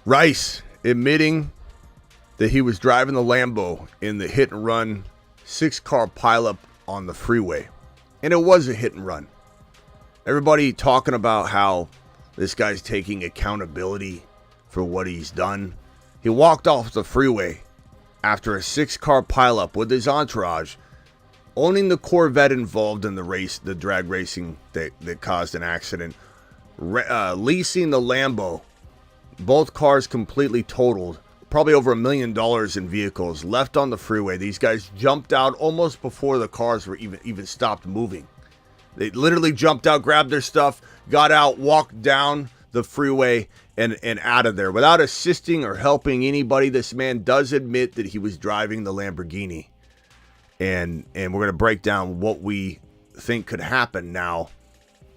Rice admitting that he was driving the Lambo in the hit and run 6-car pileup on the freeway. And it was a hit and run. Everybody talking about how this guy's taking accountability for what he's done. He walked off the freeway after a 6-car pileup with his entourage, owning the Corvette involved in the race, the drag racing that caused an accident, leasing the Lambo, both cars completely totaled, probably over $1 million in vehicles left on the freeway. These guys jumped out almost before the cars were even stopped moving. They literally jumped out, grabbed their stuff, got out, walked down the freeway and out of there without assisting or helping anybody. This man does admit that he was driving the Lamborghini. And we're going to break down what we think could happen now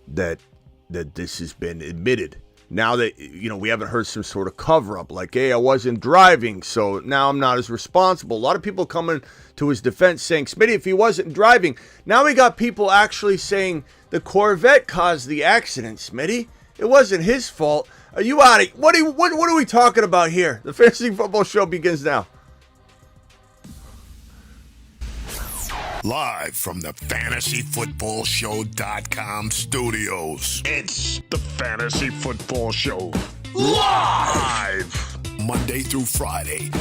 that this has been admitted. Now that, we haven't heard some sort of cover-up, like, hey, I wasn't driving, so now I'm not as responsible. A lot of people coming to his defense saying, Smitty, if he wasn't driving. Now we got people actually saying the Corvette caused the accident, Smitty. It wasn't his fault. Are you out of it? What are we talking about here? The Fantasy Football Show begins now. Live from the FantasyFootballShow.com studios. It's the Fantasy Football Show. Live! Monday through Friday,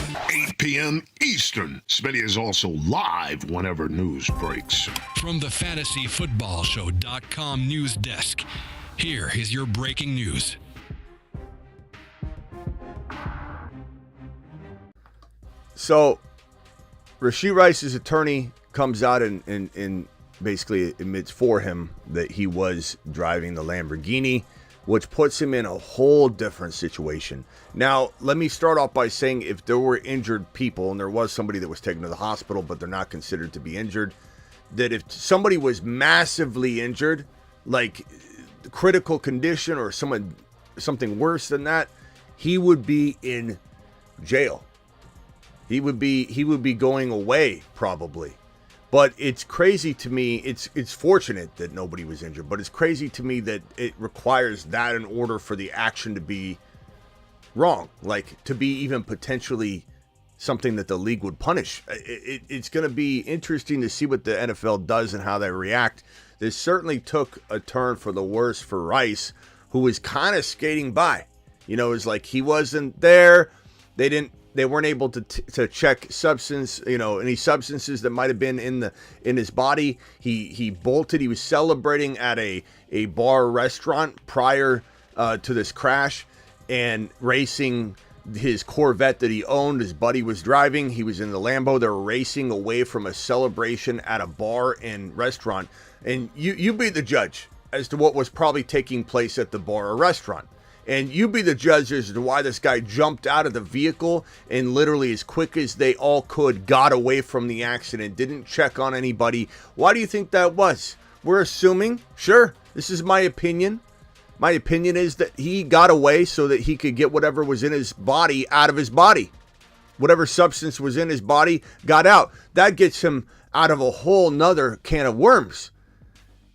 8 p.m. Eastern. Smitty is also live whenever news breaks. From the FantasyFootballShow.com news desk, here is your breaking news. So, Rashee Rice's attorney comes out and basically admits for him that he was driving the Lamborghini, which puts him in a whole different situation. Now, let me start off by saying if there were injured people, and there was somebody that was taken to the hospital, but they're not considered to be injured, that if somebody was massively injured, like critical condition or something worse than that, he would be in jail. He would be going away probably. But it's crazy to me. It's fortunate that nobody was injured, but it's crazy to me that it requires that in order for the action to be wrong, like to be even potentially something that the league would punish. It's going to be interesting to see what the NFL does and how they react. This certainly took a turn for the worse for Rice, who was kind of skating by. It was like he wasn't there. They weren't able to check substance, any substances that might have been in his body. He bolted. He was celebrating at a bar or restaurant prior to this crash and racing his Corvette that he owned. His buddy was driving. He was in the Lambo. They were racing away from a celebration at a bar and restaurant. And you be the judge as to what was probably taking place at the bar or restaurant. And you be the judge as to why this guy jumped out of the vehicle and literally as quick as they all could got away from the accident, didn't check on anybody. Why do you think that was? We're assuming, sure, this is my opinion. My opinion is that he got away so that he could get whatever was in his body out of his body. Whatever substance was in his body got out. That gets him out of a whole nother can of worms.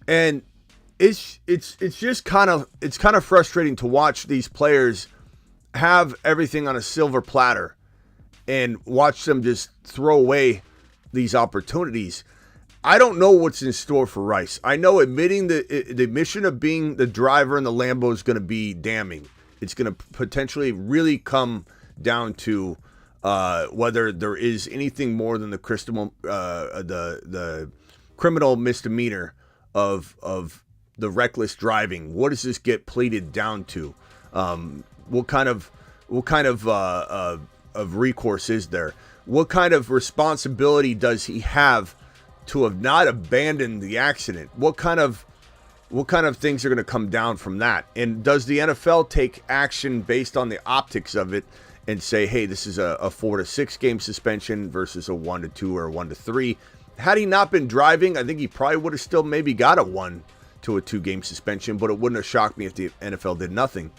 And it's just kind of frustrating to watch these players have everything on a silver platter and watch them just throw away these opportunities. I don't know what's in store for Rice. I know admitting the admission of being the driver in the Lambo is going to be damning. It's going to potentially really come down to whether there is anything more than the criminal misdemeanor of the reckless driving. What does this get pleaded down to? What kind of recourse is there? What kind of responsibility does he have to have not abandoned the accident? What kind of things are going to come down from that? And does the NFL take action based on the optics of it and say, hey, this is a 4 to 6 game suspension versus a 1 to 2 or a 1 to 3? Had he not been driving, I think he probably would have still maybe got a 1 to a 2 game suspension, but it wouldn't have shocked me if the NFL did nothing.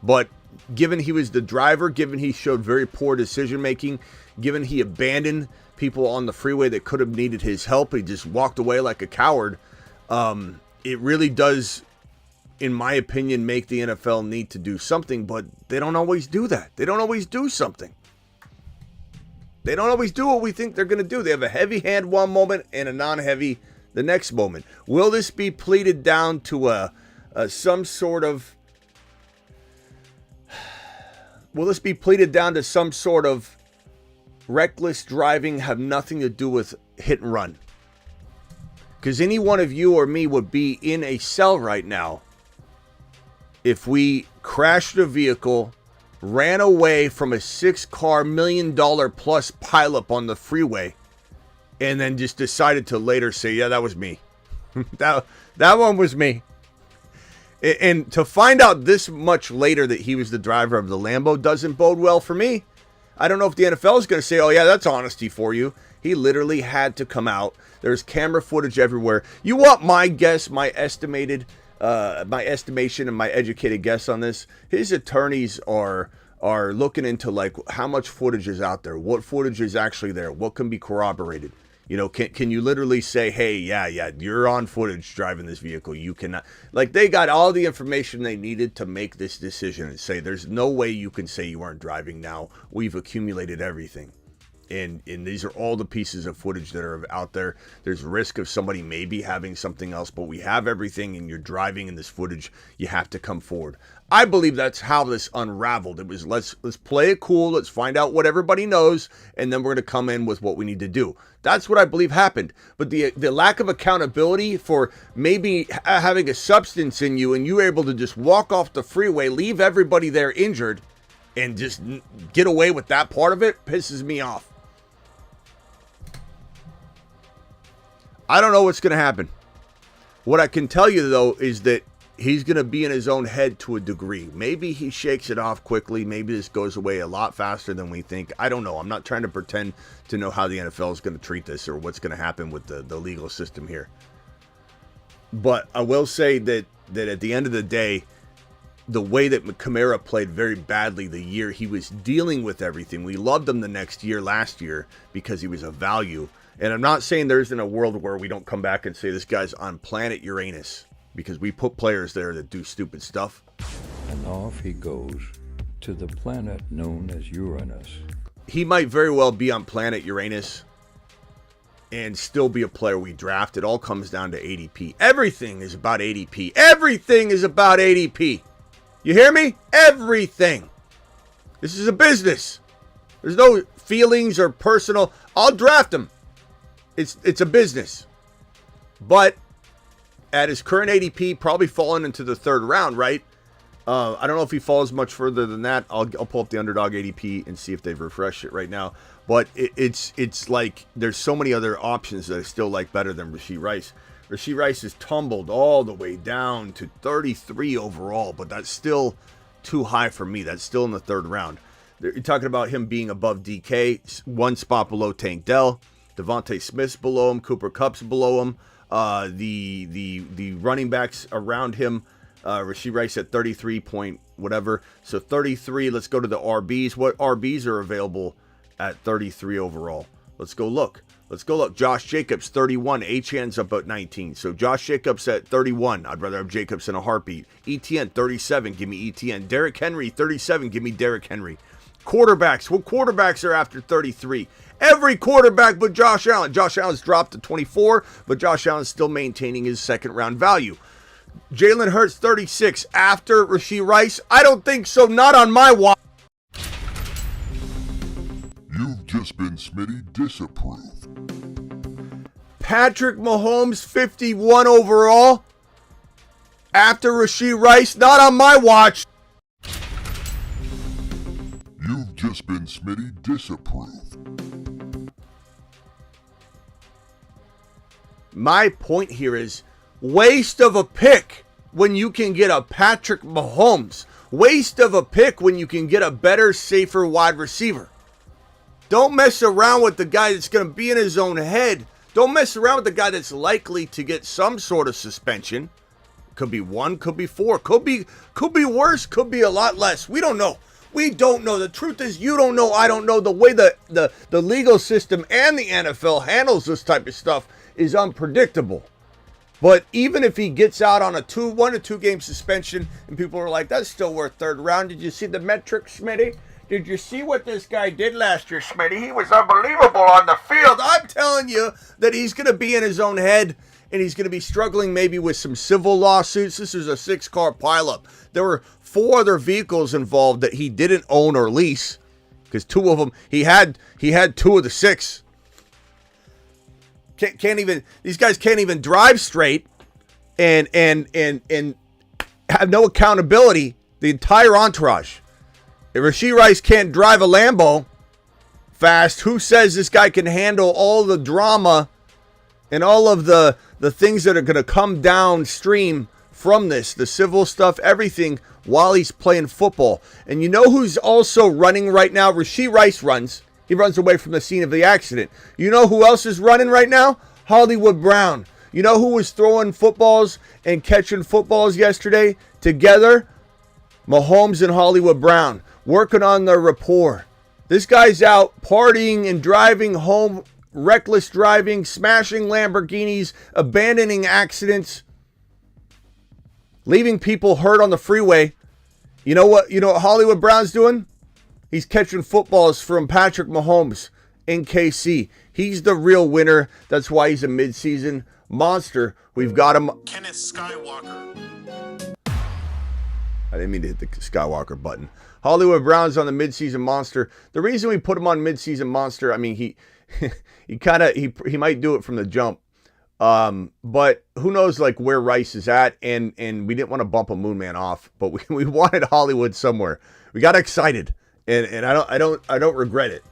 But given he was the driver, given he showed very poor decision making, given he abandoned people on the freeway that could have needed his help, he just walked away like a coward. It really does in my opinion, make the NFL need to do something, but they don't always do that. They don't always do something. They don't always do what we think they're going to do. They have a heavy hand one moment and a non-heavy the next moment. Will this be pleaded down to some sort of reckless driving, have nothing to do with hit and run? Because any one of you or me would be in a cell right now if we crashed a vehicle, ran away from a 6-car, $1 million plus pileup on the freeway, and then just decided to later say, yeah, that was me. that one was me. And to find out this much later that he was the driver of the Lambo doesn't bode well for me. I don't know if the NFL is going to say, oh, yeah, that's honesty for you. He literally had to come out. There's camera footage everywhere. You want my guess, my estimation and my educated guess on this? His attorneys are looking into like how much footage is out there, what footage is actually there, what can be corroborated. You know, can you literally say, hey, yeah, you're on footage driving this vehicle. You cannot, like, they got all the information they needed to make this decision and say, there's no way you can say you weren't driving now. We've accumulated everything. And these are all the pieces of footage that are out there. There's risk of somebody maybe having something else, but we have everything, and you're driving in this footage. You have to come forward. I believe that's how this unraveled. It was let's play it cool. Let's find out what everybody knows, and then we're going to come in with what we need to do. That's what I believe happened. But the lack of accountability for maybe having a substance in you, and you were able to just walk off the freeway, leave everybody there injured, and just get away with that part of it, pisses me off. I don't know what's going to happen. What I can tell you, though, is that he's going to be in his own head to a degree. Maybe he shakes it off quickly. Maybe this goes away a lot faster than we think. I don't know. I'm not trying to pretend to know how the NFL is going to treat this or what's going to happen with the legal system here. But I will say that at the end of the day, the way that Kamara played very badly the year he was dealing with everything. We loved him the next year, last year, because he was a value. And I'm not saying there isn't a world where we don't come back and say this guy's on planet Uranus, because we put players there that do stupid stuff. And off he goes to the planet known as Uranus. He might very well be on planet Uranus and still be a player we draft. It all comes down to ADP. Everything is about ADP. Everything is about ADP. You hear me? Everything. This is a business. There's no feelings or personal. I'll draft him. It's a business. But at his current ADP, probably falling into the third round, right? I don't know if he falls much further than that. I'll pull up the underdog ADP and see if they've refreshed it right now. But it's like there's so many other options that I still like better than Rashee Rice. Rashee Rice has tumbled all the way down to 33 overall, but that's still too high for me. That's still in the third round. You're talking about him being above DK, one spot below Tank Dell. Devontae Smith's below him. Cooper Kupp's below him. The running backs around him. Rashee Rice at 33 point whatever. So 33. Let's go to the RBs. What RBs are available at 33 overall? Let's go look. Josh Jacobs, 31. Achan's up at 19. So Josh Jacobs at 31. I'd rather have Jacobs in a heartbeat. ETN, 37. Give me ETN. Derrick Henry, 37. Give me Derrick Henry. Quarterbacks. What quarterbacks are after 33? Every quarterback but Josh Allen. Josh Allen's dropped to 24, but Josh Allen's still maintaining his second round value. Jalen Hurts, 36. After Rashee Rice? I don't think so. Not on my watch. You've just been Smitty disapproved. Patrick Mahomes, 51 overall. After Rashee Rice? Not on my watch. You've just been Smitty disapproved. My point here is waste of a pick when you can get a Patrick Mahomes. Waste of a pick when you can get a better, safer wide receiver. Don't mess around with the guy that's going to be in his own head. Don't mess around with the guy that's likely to get some sort of suspension. Could be 1, could be 4, could be worse, could be a lot less. We don't know. We don't know. The truth is, you don't know. I don't know. The way the legal system and the NFL handles this type of stuff is unpredictable. But even if he gets out on a 1 to 2 game suspension, and people are like, that's still worth third round. Did you see the metrics, Smitty? Did you see what this guy did last year, Smitty? He was unbelievable on the field. I'm telling you that he's going to be in his own head, and he's going to be struggling maybe with some civil lawsuits. This is a 6-car pileup. There were 4 other vehicles involved that he didn't own or lease, because 2 of them, he had 2 of the 6. These guys can't even drive straight and have no accountability. The entire entourage. If Rashee Rice can't drive a Lambo fast, who says this guy can handle all the drama and all of the things that are going to come downstream from this, the civil stuff, everything, while he's playing football? And you know who's also running right now? Rashee Rice runs. He runs away from the scene of the accident. You know who else is running right now? Hollywood Brown. You know who was throwing footballs and catching footballs yesterday together? Mahomes and Hollywood Brown, working on their rapport. This guy's out partying and driving home, reckless driving, smashing Lamborghinis, abandoning accidents, leaving people hurt on the freeway. You know what Hollywood Brown's doing? He's catching footballs from Patrick Mahomes in KC. He's the real winner. That's why he's a midseason monster. We've got him. Kenneth Skywalker. I didn't mean to hit the Skywalker button. Hollywood Brown's on the midseason monster. The reason we put him on midseason monster, I mean, he might do it from the jump. But who knows like where Rice is at, and we didn't want to bump a Moon Man off, but we wanted Hollywood somewhere. We got excited, and I don't regret it.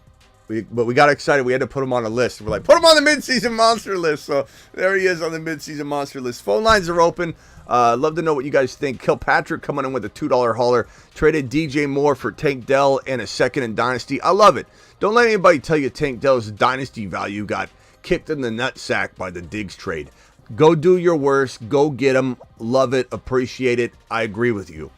But we got excited. We had to put him on a list. We're like, put him on the midseason monster list. So there he is on the midseason monster list. Phone lines are open. Love to know what you guys think. Kilpatrick coming in with a $2 hauler. Traded DJ Moore for Tank Dell and a second in Dynasty. I love it. Don't let anybody tell you Tank Dell's Dynasty value got kicked in the nutsack by the Diggs trade. Go do your worst. Go get him. Love it. Appreciate it. I agree with you.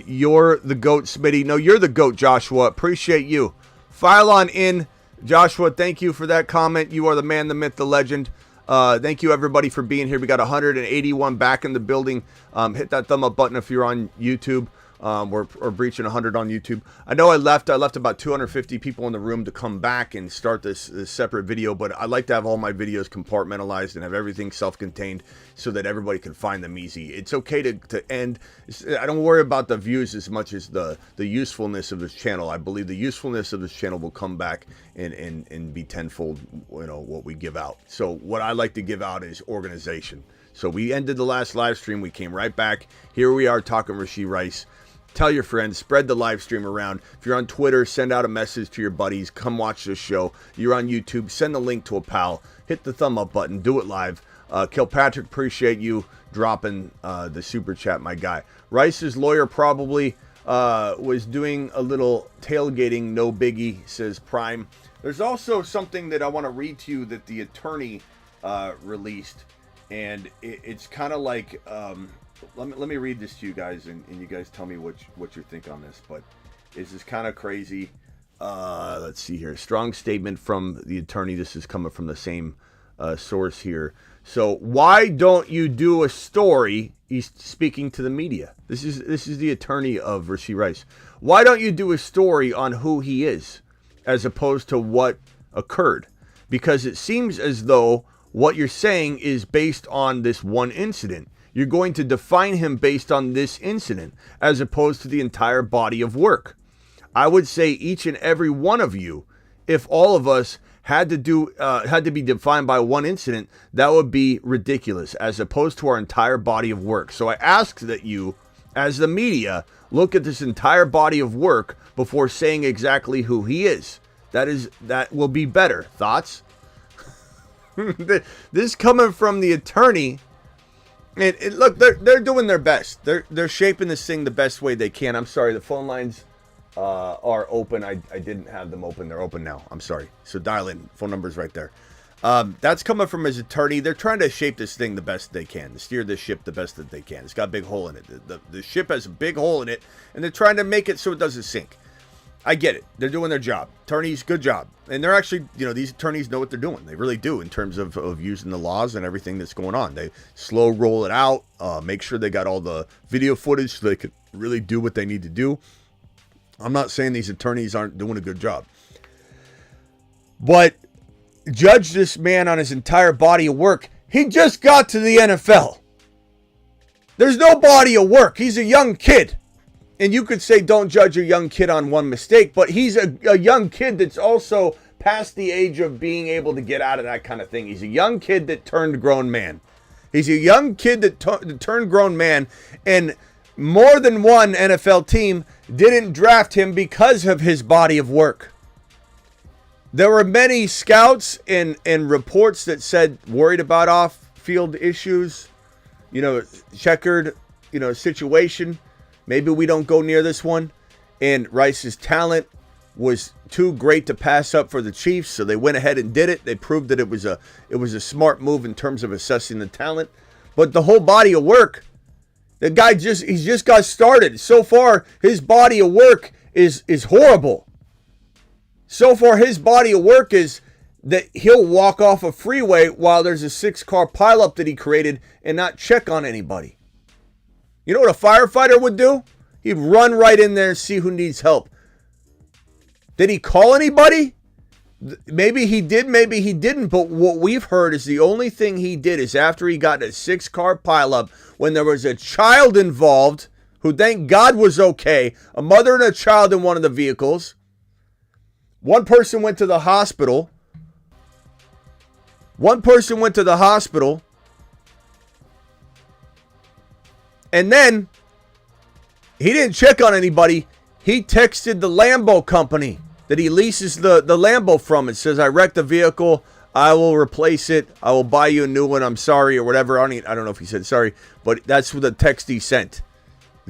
You're the GOAT, Smitty. No, you're the GOAT, Joshua. Appreciate you. File on in. Joshua, thank you for that comment. You are the man, the myth, the legend. Thank you, everybody, for being here. We got 181 back in the building. Hit that thumb up button if you're on YouTube. We're breaching 100 on YouTube. I know I left about 250 people in the room to come back and start this separate video, but I like to have all my videos compartmentalized and have everything self-contained so that everybody can find them easy. It's okay to end. I don't worry about the views as much as the usefulness of this channel. I believe the usefulness of this channel will come back and be tenfold, what we give out. So what I like to give out is organization. So we ended the last live stream. We came right back. Here we are talking Rashee Rice. Tell your friends, spread the live stream around. If you're on Twitter, send out a message to your buddies. Come watch this show. You're on YouTube, send the link to a pal. Hit the thumb up button. Do it live. Kilpatrick, appreciate you dropping the super chat, my guy. Rice's lawyer probably was doing a little tailgating. No biggie, says Prime. There's also something that I want to read to you that the attorney released. And it's kind of like... Let me read this to you guys, and you guys tell me what you think on this. But this is kind of crazy. Let's see here. Strong statement from the attorney. This is coming from the same source here. So why don't you do a story? He's speaking to the media. This is the attorney of Rashee Rice. Why don't you do a story on who he is as opposed to what occurred? Because it seems as though what you're saying is based on this one incident. You're going to define him based on this incident as opposed to the entire body of work. I would say each and every one of you, if all of us had to be defined by one incident, that would be ridiculous as opposed to our entire body of work. So I ask that you, as the media, look at this entire body of work before saying exactly who he is. That will be better. Thoughts? This coming from the attorney. And look, they're doing their best. They're shaping this thing the best way they can. I'm sorry, the phone lines are open. I didn't have them open. They're open now. I'm sorry. So dial in. Phone number's right there. That's coming from his attorney. They're trying to shape this thing the best they can, to steer this ship the best that they can. It's got a big hole in it. The ship has a big hole in it, and they're trying to make it so it doesn't sink. I get it. They're doing their job. Attorneys, good job. And they're actually, these attorneys know what they're doing. They really do in terms of using the laws and everything that's going on. They slow roll it out, make sure they got all the video footage so they can really do what they need to do. I'm not saying these attorneys aren't doing a good job. But judge this man on his entire body of work. He just got to the NFL. There's no body of work. He's a young kid. And you could say don't judge a young kid on one mistake, but he's a young kid that's also past the age of being able to get out of that kind of thing. He's a young kid that turned grown man. He's a young kid that turned grown man, and more than one NFL team didn't draft him because of his body of work. There were many scouts and reports that said worried about off-field issues, checkered, situation. Maybe we don't go near this one. And Rice's talent was too great to pass up for the Chiefs, so they went ahead and did it. They proved that it was a smart move in terms of assessing the talent. But the whole body of work, the guy he's just got started. So far, his body of work is horrible. So far, his body of work is that he'll walk off a freeway while there's a 6-car pileup that he created and not check on anybody. You know what a firefighter would do? He'd run right in there and see who needs help. Did he call anybody? Maybe he did, maybe he didn't. But what we've heard is the only thing he did is after he got in a 6-car pileup, when there was a child involved, who thank God was okay, a mother and a child in one of the vehicles. One person went to the hospital. And then he didn't check on anybody. He texted the Lambo company that he leases the Lambo from. It says, I wrecked the vehicle. I will replace it. I will buy you a new one. I'm sorry, or whatever. I don't know if he said sorry, but that's the text he sent.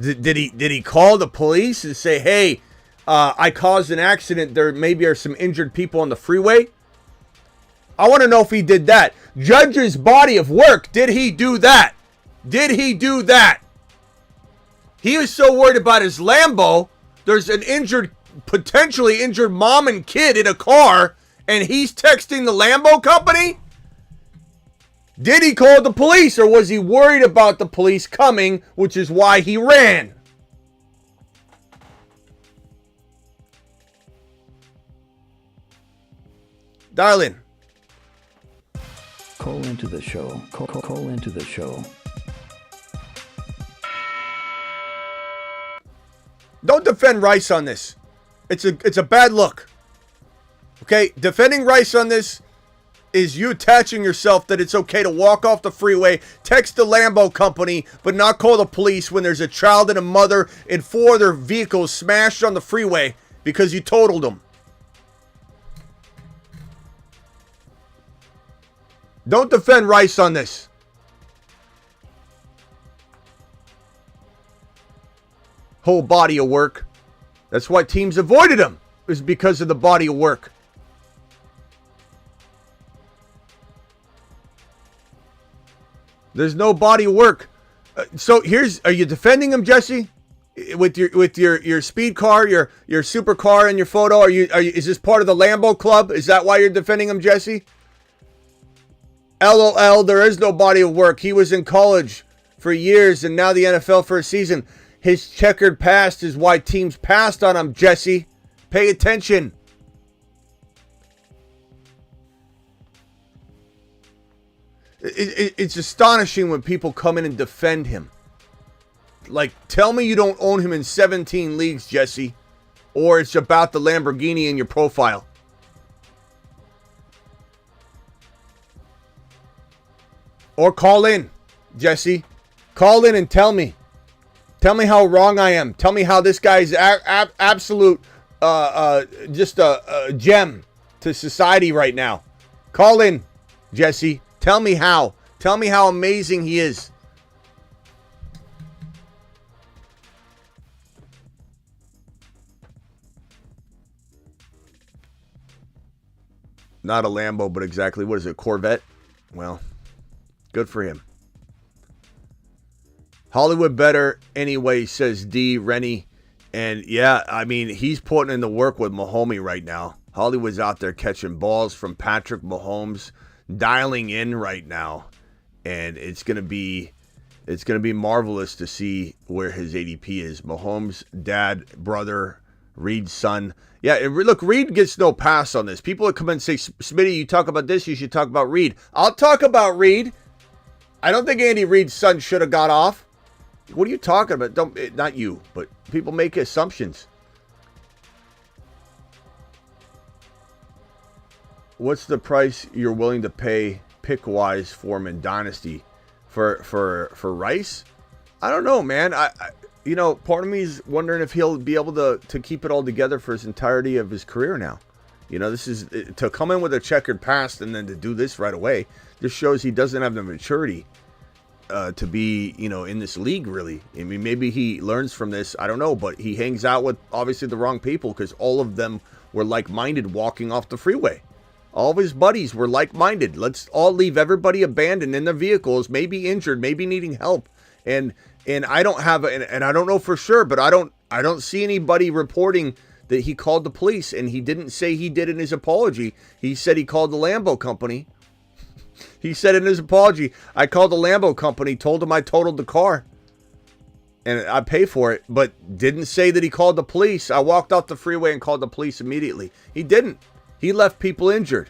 Did he call the police and say, hey, I caused an accident. There maybe are some injured people on the freeway? I want to know if he did that. Judge his body of work. Did he do that? He was so worried about his Lambo. There's an potentially injured mom and kid in a car, and he's texting the Lambo company? Did he call the police, or was he worried about the police coming, which is why he ran? Dial in. Call into the show. Call into the show. Don't defend Rice on this. It's a bad look. Okay? Defending Rice on this is you attaching yourself that it's okay to walk off the freeway, text the Lambo company, but not call the police when there's a child and a mother and 4 of their vehicles smashed on the freeway because you totaled them. Don't defend Rice on this. Whole body of work. That's why teams avoided him, is because of the body of work. There's no body of work. So are you defending him, Jesse? With your speed car, your supercar and your photo? Is this part of the Lambo club? Is that why you're defending him, Jesse? LOL, there is no body of work. He was in college for years and now the NFL for a season. His checkered past is why teams passed on him, Jesse. Pay attention. It's astonishing when people come in and defend him. Like, tell me you don't own him in 17 leagues, Jesse. Or it's about the Lamborghini in your profile. Or call in, Jesse. Call in and tell me. Tell me how wrong I am. Tell me how this guy is absolute, just a gem to society right now. Call in, Jesse. Tell me how. Tell me how amazing he is. Not a Lambo, but exactly, what is it, Corvette? Well, good for him. Hollywood better anyway, says D. Rennie. And yeah, I mean, he's putting in the work with Mahomes right now. Hollywood's out there catching balls from Patrick Mahomes, dialing in right now, and it's gonna be marvelous to see where his ADP is. Mahomes' dad, brother, Reed's son. Yeah, and look, Reed gets no pass on this. People that come in and say, Smitty, you talk about this, you should talk about Reed. I'll talk about Reed. I don't think Andy Reid's son should have got off. What are you talking about? Not you, but people make assumptions. What's the price you're willing to pay pick-wise for him in Dynasty? For Rice? I don't know, man. I part of me is wondering if he'll be able to keep it all together for his entirety of his career now. This is to come in with a checkered past and then to do this right away. This shows he doesn't have the maturity to be, in this league, really. I mean, maybe he learns from this. I don't know, but he hangs out with obviously the wrong people because all of them were like-minded walking off the freeway. All of his buddies were like-minded. Let's all leave everybody abandoned in their vehicles, maybe injured, maybe needing help. And I don't have, and I don't know for sure, but I don't see anybody reporting that he called the police, and he didn't say he did in his apology. He said he called the Lambo company. He said in his apology, I called the Lambo company, told him I totaled the car, and I pay for it, but didn't say that he called the police. I walked off the freeway and called the police immediately. He didn't. He left people injured.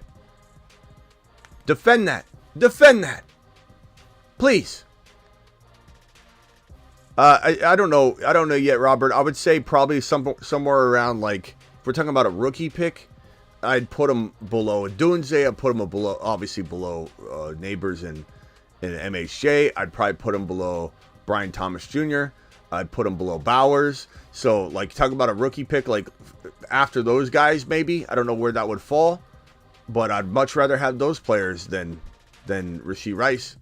Defend that. Defend that. Please. I don't know. I don't know yet, Robert. I would say probably somewhere around, like, if we're talking about a rookie pick, I'd put him below Dunze. I'd put him below, obviously below Neighbors and MHJ. I'd probably put him below Brian Thomas Jr. I'd put him below Bowers. So, like, talking about a rookie pick, like, after those guys, maybe. I don't know where that would fall. But I'd much rather have those players than Rashee Rice.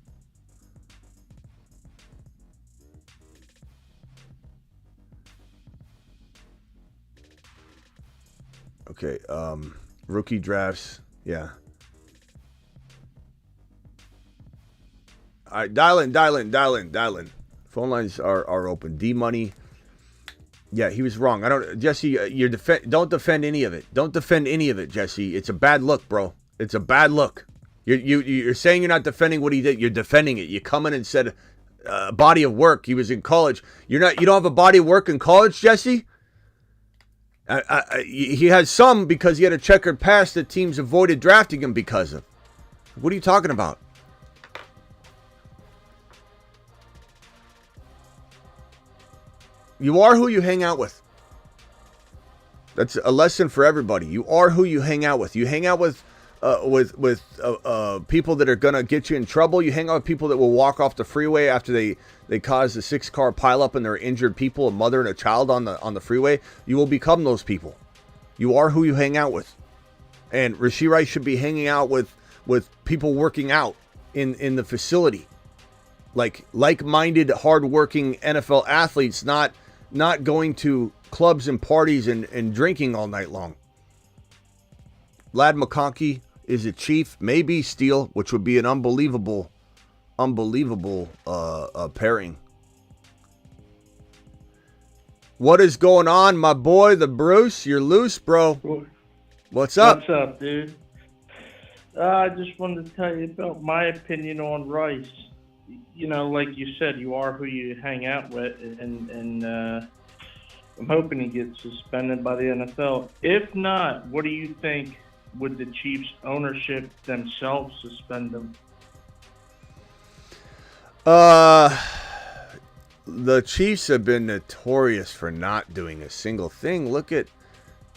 Okay, rookie drafts, yeah. All right, dial in. Phone lines are open. D-Money. Yeah, he was wrong. Jesse, don't defend any of it. Don't defend any of it, Jesse. It's a bad look, bro. It's a bad look. You're saying you're not defending what he did. You're defending it. You come in and said body of work. He was in college. You don't have a body of work in college, Jesse? He had some because he had a checkered past that teams avoided drafting him because of. What are you talking about? You are who you hang out with. That's a lesson for everybody. You are who you hang out with. You hang out with people that are gonna get you in trouble. You hang out with people that will walk off the freeway after they cause a 6-car pileup and they're injured people, a mother and a child on the freeway. You will become those people. You are who you hang out with. And Rashee Rice should be hanging out with people working out in the facility, like-minded, hardworking NFL athletes, not going to clubs and parties and drinking all night long. Lad McConkey is a Chief, maybe Steele, which would be an unbelievable pairing. What is going on, my boy, the Bruce? You're loose, bro. What's up? What's up, dude? I just wanted to tell you about my opinion on Rice. Like you said, you are who you hang out with, and I'm hoping he gets suspended by the NFL. If not, what do you think? Would the Chiefs ownership themselves suspend him? The Chiefs have been notorious for not doing a single thing. Look at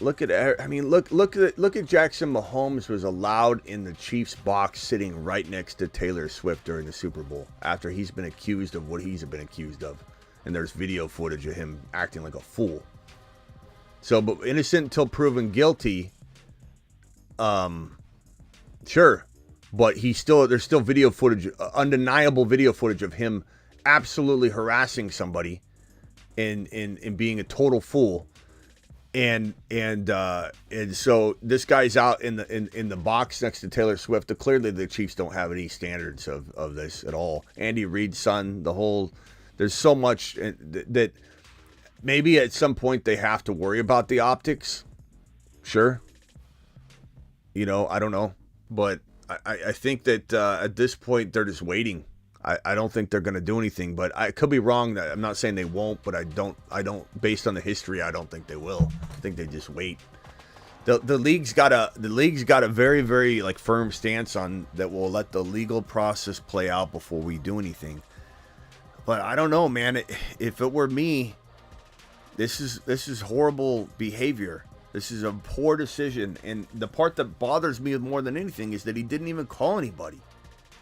Jackson Mahomes was allowed in the Chiefs box sitting right next to Taylor Swift during the Super Bowl after he's been accused of what he's been accused of. And there's video footage of him acting like a fool. So, but innocent until proven guilty, sure. But there's still video footage, undeniable video footage of him absolutely harassing somebody and being a total fool. And so this guy's out in the box next to Taylor Swift. Clearly the Chiefs don't have any standards of this at all. Andy Reid's son, there's so much that maybe at some point they have to worry about the optics. Sure. I don't know. But I think that at this point they're just waiting. I don't think they're going to do anything, but I could be wrong. I'm not saying they won't, but I don't, based on the history, I don't think they will. I think they just wait. The league's got a very, very like firm stance on that. Will let the legal process play out before we do anything. But I don't know, man. If it were me, this is horrible behavior. This is a poor decision, and the part that bothers me more than anything is that he didn't even call anybody.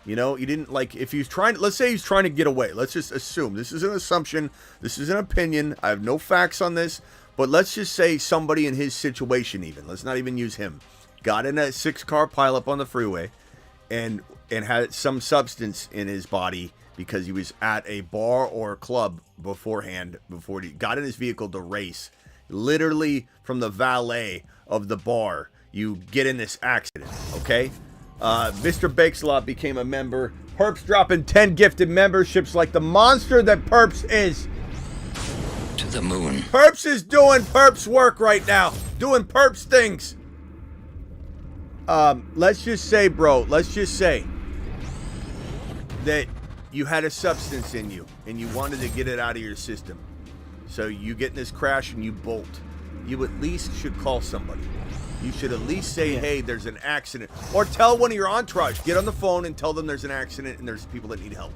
He didn't, like, if he's trying, let's say he's trying to get away. Let's just assume. This is an assumption. This is an opinion. I have no facts on this. But let's just say somebody in his situation even. Let's not even use him. Got in a 6-car pileup on the freeway and had some substance in his body because he was at a bar or club beforehand, before he got in his vehicle to race. Literally from the valet of the bar, you get in this accident, okay? Mr. Bakeslot became a member. Perps dropping 10 gifted memberships like the monster that Perps is. To the moon. Perps is doing Perps work right now. Doing Perps things. Let's just say, bro, that you had a substance in you and you wanted to get it out of your system. So you get in this crash and you bolt. You at least should call somebody. You should at least say, hey, there's an accident. Or tell one of your entourage. Get on the phone and tell them there's an accident and there's people that need help.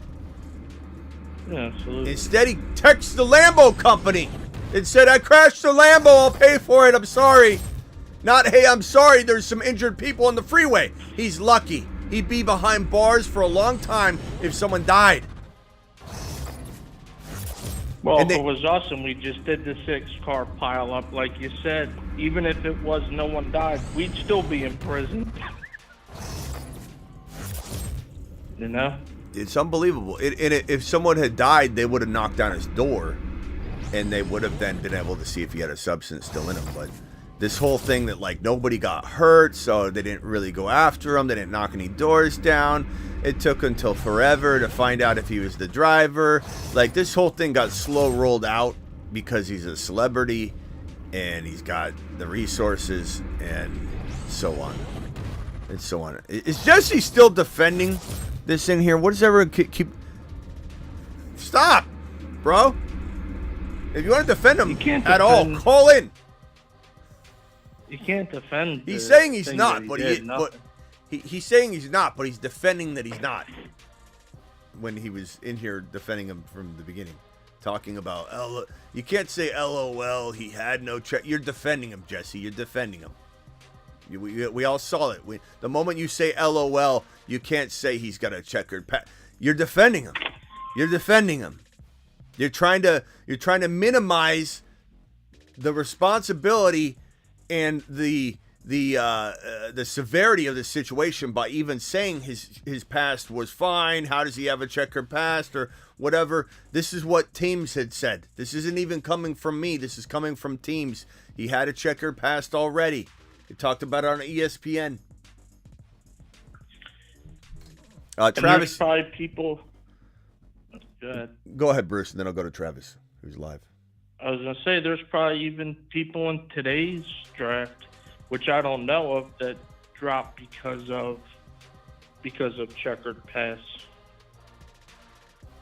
Yeah, absolutely. Instead, he texts the Lambo company and said, I crashed the Lambo. I'll pay for it. I'm sorry. Not, hey, I'm sorry. There's some injured people on the freeway. He's lucky. He'd be behind bars for a long time if someone died. Well, if it was us and we just did the 6-car pileup, like you said, even if it was no one died, we'd still be in prison. It's unbelievable. If someone had died, they would have knocked down his door, and they would have then been able to see if he had a substance still in him. But this whole thing that, like, nobody got hurt, so they didn't really go after him. They didn't knock any doors down. It took until forever to find out if he was the driver. Like, this whole thing got slow rolled out because he's a celebrity and he's got the resources and so on and so on. Is Jesse still defending this in here? What does everyone keep? Stop, bro. If you want to defend him at all, call in. You can't defend. He's saying he's not, but he's saying he's not, but he's defending that he's not. When he was in here defending him from the beginning, talking about you can't say LOL. He had no check. You're defending him, Jesse. You're defending him. We all saw it. The moment you say LOL, you can't say he's got a checkered past. You're defending him. You're defending him. You're trying to minimize the responsibility and the severity of the situation by even saying his past was fine. How does he have a checkered past or whatever? This is what teams had said. This isn't even coming from me. This is coming from teams. He had a checkered past already. They talked about it on ESPN. Travis, probably people. Go ahead. Go ahead, Bruce, and then I'll go to Travis, who's live. I was gonna say there's probably even people in today's draft, which I don't know of, that dropped because of checkered pass.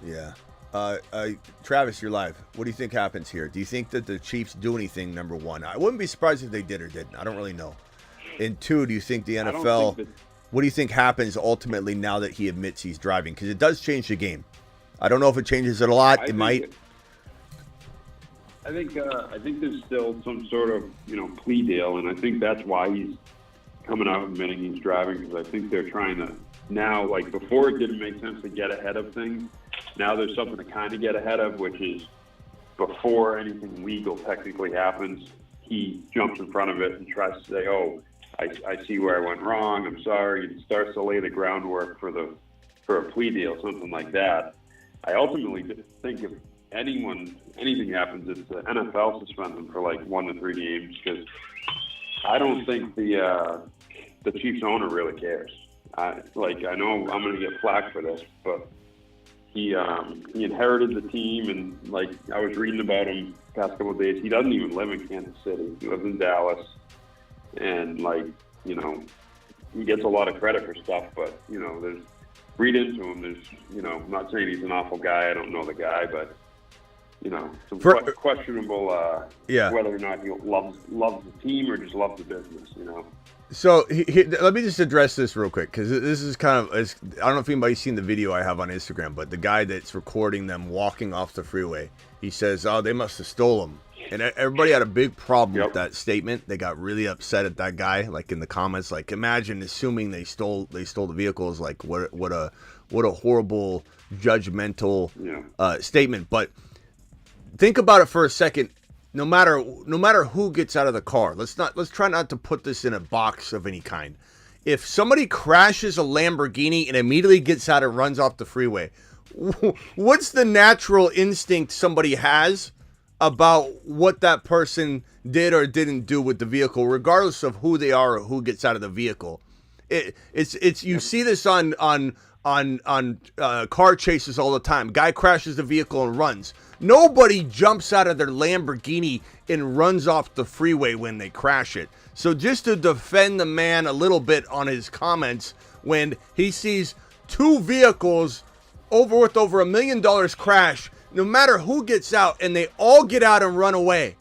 Yeah. Travis, you're live. What do you think happens here? Do you think that the Chiefs do anything, number one? I wouldn't be surprised if they did or didn't. I don't really know. And two, do you think the NFL, what do you think happens ultimately now that he admits he's driving? Because it does change the game. I don't know if it changes it a lot. It might. I think there's still some sort of, plea deal, and I think that's why he's coming out admitting he's driving, because I think they're trying to now, like before it didn't make sense to get ahead of things. Now there's something to kind of get ahead of, which is before anything legal technically happens, he jumps in front of it and tries to say, oh, I see where I went wrong, I'm sorry, and starts to lay the groundwork for a plea deal, something like that. I ultimately think if anything happens, it's the NFL suspends him for like 1 to 3 games, because I don't think the Chiefs owner really cares. I know I'm going to get flack for this, but he inherited the team, and like I was reading about him the past couple of days, he doesn't even live in Kansas City. He lives in Dallas, and like, you know, he gets a lot of credit for stuff, but you know, read into him. There's, you know, I'm not saying he's an awful guy. I don't know the guy, but you know, some questionable whether or not he loves the team or just loves the business. You know. So let me just address this real quick, because this is kind of, I don't know if anybody's seen the video I have on Instagram, but the guy that's recording them walking off the freeway, he says, "Oh, they must have stole them," and everybody had a big problem with that statement. They got really upset at that guy, like in the comments, like, imagine assuming they stole the vehicles, like what a horrible judgmental statement. But think about it for a second. No matter who gets out of the car, let's try not to put this in a box of any kind. If somebody crashes a Lamborghini and immediately gets out and runs off the freeway, what's the natural instinct somebody has about what that person did or didn't do with the vehicle, regardless of who they are or who gets out of the vehicle? It's you see this on car chases all the time. Guy crashes the vehicle and runs. Nobody jumps out of their Lamborghini and runs off the freeway when they crash it. So just to defend the man a little bit on his comments, when he sees two vehicles worth over $1 million crash, no matter who gets out, and they all get out and run away.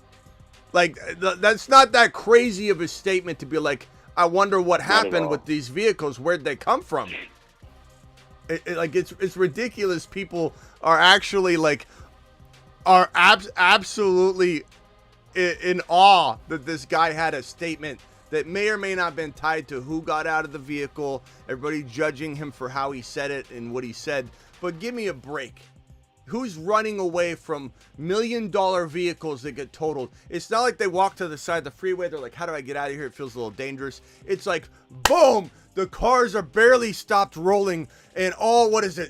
Like, that's not that crazy of a statement to be like, I wonder what happened with these vehicles. Where'd they come from? It's ridiculous. People are actually absolutely in awe that this guy had a statement that may or may not have been tied to who got out of the vehicle. Everybody judging him for how he said it and what he said. But give me a break. Who's running away from $1 million vehicles that get totaled? It's not like they walk to the side of the freeway. They're like, how do I get out of here? It feels a little dangerous. It's like, boom, the cars are barely stopped rolling, and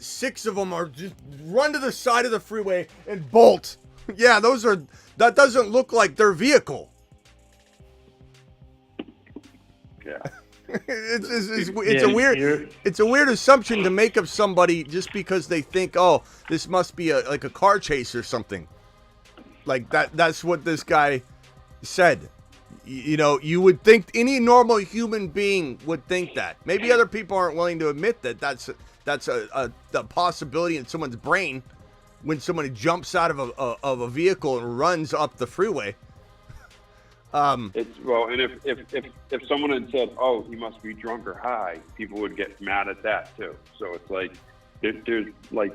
six of them are just run to the side of the freeway and bolt. Yeah, that doesn't look like their vehicle. Yeah. It's a weird assumption to make of somebody just because they think, oh, this must be a car chase or something. Like that's what this guy said. You know, you would think any normal human being would think that. Maybe other people aren't willing to admit that that's a possibility in someone's brain when somebody jumps out of a vehicle and runs up the freeway. And if someone had said, "Oh, he must be drunk or high," people would get mad at that too. So it's like there's like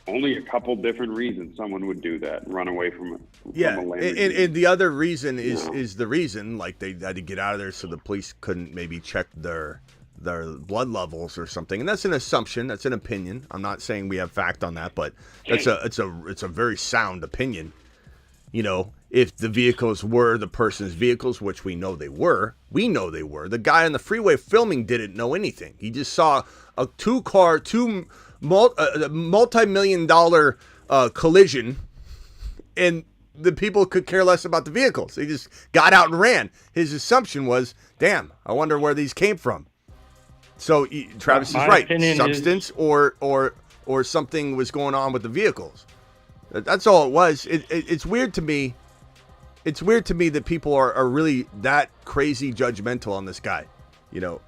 only a couple different reasons someone would do that and run away from it. And the other reason is the reason, like, they had to get out of there so the police couldn't maybe check their blood levels or something. And that's an assumption. That's an opinion. I'm not saying we have fact on that, but it's a very sound opinion. You know, if the vehicles were the person's vehicles, which we know they were. The guy on the freeway filming didn't know anything. He just saw a multi-million-dollar collision, and the people could care less about the vehicles. They just got out and ran. His assumption was, damn, I wonder where these came from. So Travis is right. Substance or something was going on with the vehicles. That's all it was. It's weird to me. It's weird to me that people are really that crazy judgmental on this guy. You know,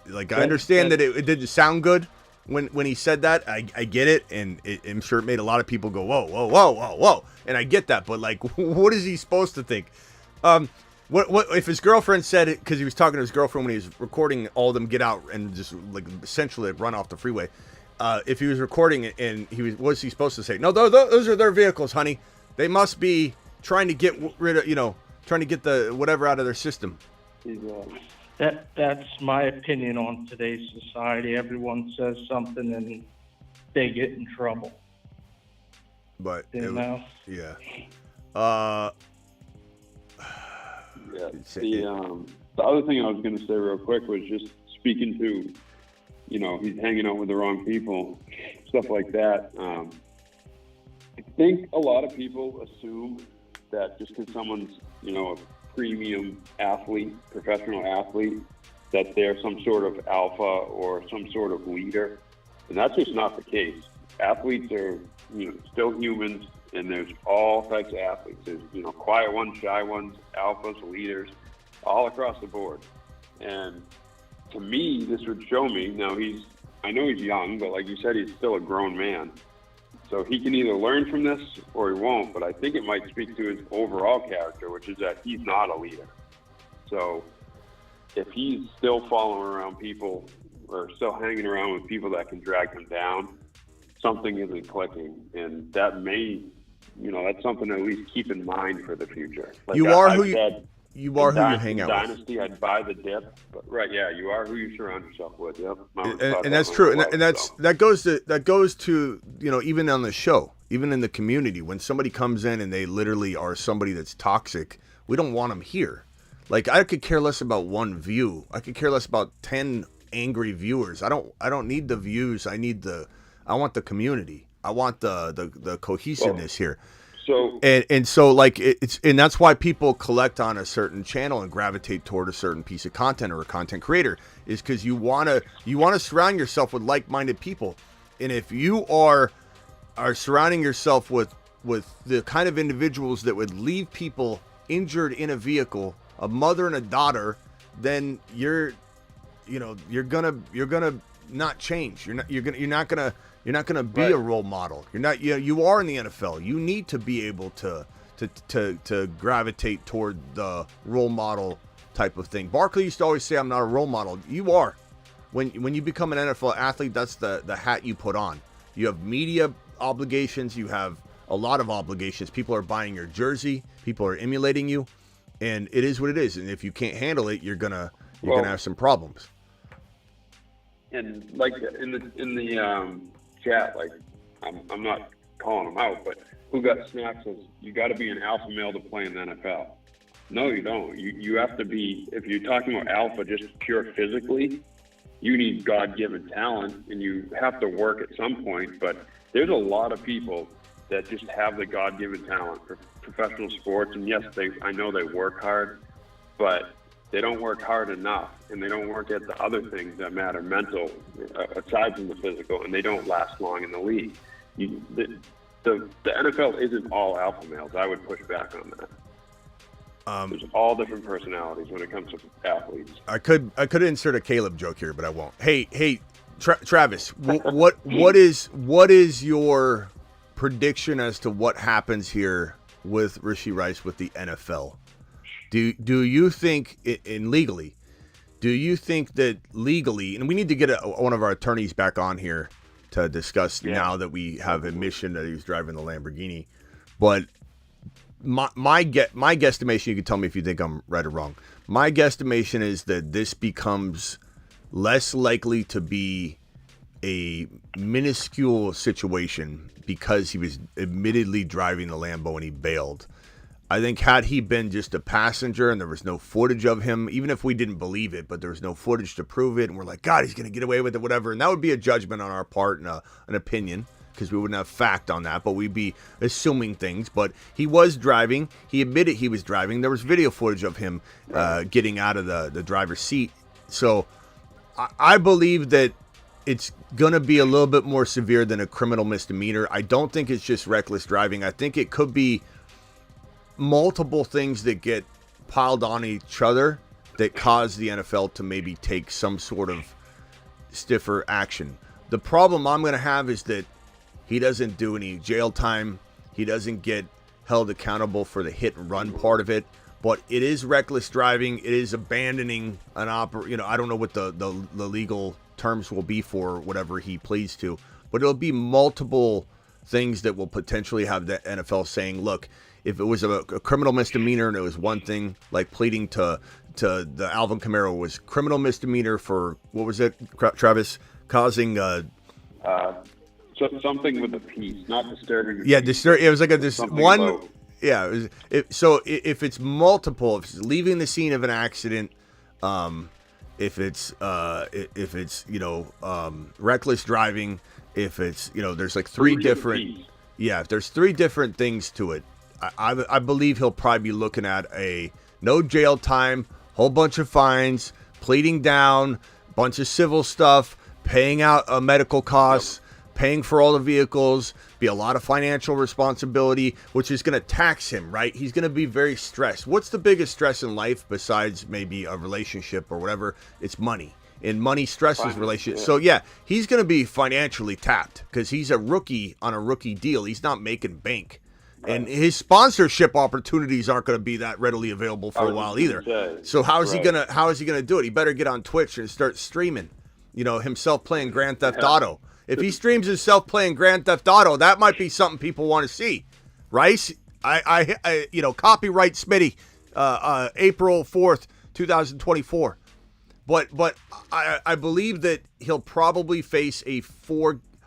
I understand that it didn't sound good when he said that. I get it, and I'm sure it made a lot of people go, whoa, whoa, whoa, whoa, whoa. And I get that, but like, what is he supposed to think? What if his girlfriend said it, because he was talking to his girlfriend when he was recording all of them get out and just like essentially run off the freeway. If he was recording it and what was he supposed to say? No, those are their vehicles, honey. They must be trying to get rid of, trying to get the whatever out of their system. That's my opinion on today's society. Everyone says something and they get in trouble. But yeah. The other thing I was going to say real quick was just speaking to, he's hanging out with the wrong people, stuff like that. I think a lot of people assume that just because someone's, a premium athlete, professional athlete, that they're some sort of alpha or some sort of leader. And that's just not the case. athletes are, still humans, and there's all types of athletes. There's, quiet ones, shy ones, alphas, leaders, all across the board. And to me, this would show me, now I know he's young, but like you said, he's still a grown man. So he can either learn from this or he won't, but I think it might speak to his overall character, which is that he's not a leader. So if he's still following around people or still hanging around with people that can drag him down, something isn't clicking. And that may, that's something to at least keep in mind for the future. Like you are who you hang out with. Dynasty, I'd buy the dip, but you are who you surround yourself with. Yep, and that's true, and that goes to even on the show, even in the community, when somebody comes in and they literally are somebody that's toxic, we don't want them here. Like, I could care less about one view. I could care less about 10 angry viewers. I don't need the views. I want the community. I want the cohesiveness here. So so like and that's why people collect on a certain channel and gravitate toward a certain piece of content or a content creator, is because you wanna surround yourself with like-minded people. And if you are surrounding yourself with the kind of individuals that would leave people injured in a vehicle, a mother and a daughter, then you're gonna not change. You're not gonna be a role model. You are in the NFL. You need to be able to gravitate toward the role model type of thing. Barkley used to always say, "I'm not a role model." You are. When you become an NFL athlete, that's the hat you put on. You have media obligations. You have a lot of obligations. People are buying your jersey. People are emulating you, and it is what it is. And if you can't handle it, you're gonna have some problems. And like in the chat, like I'm not calling them out, but Who Got Snapped says you got to be an alpha male to play in the NFL. No, you don't. You have to be, if you're talking about alpha just pure physically, you need God-given talent, and you have to work at some point. But there's a lot of people that just have the God-given talent for professional sports, and yes, I know they work hard, but they don't work hard enough, and they don't work at the other things that matter, mental, aside from the physical, and they don't last long in the league. The NFL isn't all alpha males. I would push back on that. There's all different personalities when it comes to athletes. I could insert a Caleb joke here, but I won't. Hey, Travis, what is your prediction as to what happens here with Rashee Rice with the NFL? Do you think, legally, do you think that legally, and we need to get one of our attorneys back on here to discuss now that we have admission that he was driving the Lamborghini, but my guesstimation, you can tell me if you think I'm right or wrong, my guesstimation is that this becomes less likely to be a minuscule situation because he was admittedly driving the Lambo and he bailed. I think had he been just a passenger and there was no footage of him, even if we didn't believe it, but there was no footage to prove it, and we're like, God, he's going to get away with it, whatever, and that would be a judgment on our part and an opinion, because we wouldn't have fact on that, but we'd be assuming things. But he was driving. He admitted he was driving. There was video footage of him getting out of the driver's seat. So I believe that it's going to be a little bit more severe than a criminal misdemeanor. I don't think it's just reckless driving. I think it could be multiple things that get piled on each other that cause the NFL to maybe take some sort of stiffer action. The problem I'm going to have is that he doesn't do any jail time. He doesn't get held accountable for the hit and run part of it. But it is reckless driving. It is abandoning an I don't know what the legal terms will be for whatever he pleads to. But it'll be multiple things that will potentially have the NFL saying, look, if it was a criminal misdemeanor and it was one thing, like pleading to the Alvin Kamara was criminal misdemeanor for, what was it, Travis? Causing... something with a piece, not disturbing. Yeah, it was like one. Low. Yeah, so if it's multiple, if it's leaving the scene of an accident, if it's reckless driving, if it's there's like three different. Yeah, if there's three different things to it, I believe he'll probably be looking at a no jail time, whole bunch of fines, pleading down, bunch of civil stuff, paying out medical costs. paying for all the vehicles, be a lot of financial responsibility, which is going to tax him, right? He's going to be very stressed. What's the biggest stress in life besides maybe a relationship or whatever? It's money. And money stresses relationships. So, yeah, he's going to be financially tapped because he's a rookie on a rookie deal. He's not making bank. Right. And his sponsorship opportunities aren't going to be that readily available for a while either. So how is he gonna do it? He better get on Twitch and start streaming, himself playing Grand Theft Auto. If he streams himself playing Grand Theft Auto, that might be something people want to see. Rice, I copyright Smitty, April 4th, 2024. But I believe that he'll probably face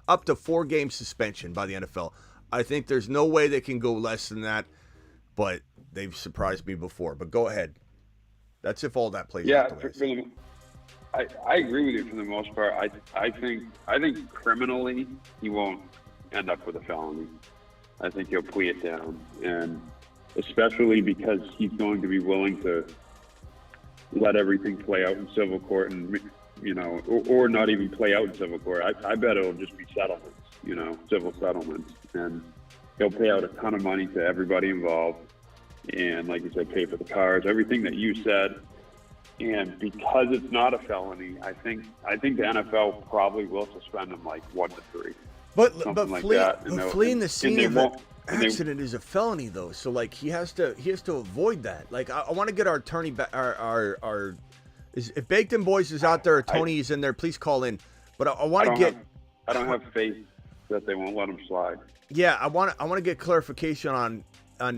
up to 4 game suspension by the NFL. I think there's no way they can go less than that, but they've surprised me before. But go ahead. That's if all that plays out the way. I agree with you for the most part. I think criminally he won't end up with a felony. I think he'll plea it down, and especially because he's going to be willing to let everything play out in civil court, and or not even play out in civil court. I bet it'll just be settlements, civil settlements, and he'll pay out a ton of money to everybody involved, and like you said, pay for the cars, everything that you said. And because it's not a felony, I think the NFL probably will suspend him like 1 to 3. But fleeing the scene of the accident is a felony though, so like he has to avoid that. Like I want to get our attorney back. If Baked and Boys is out there, or Tony is in there, please call in. But I want to get. I don't have faith that they won't let him slide. Yeah, I want to get clarification on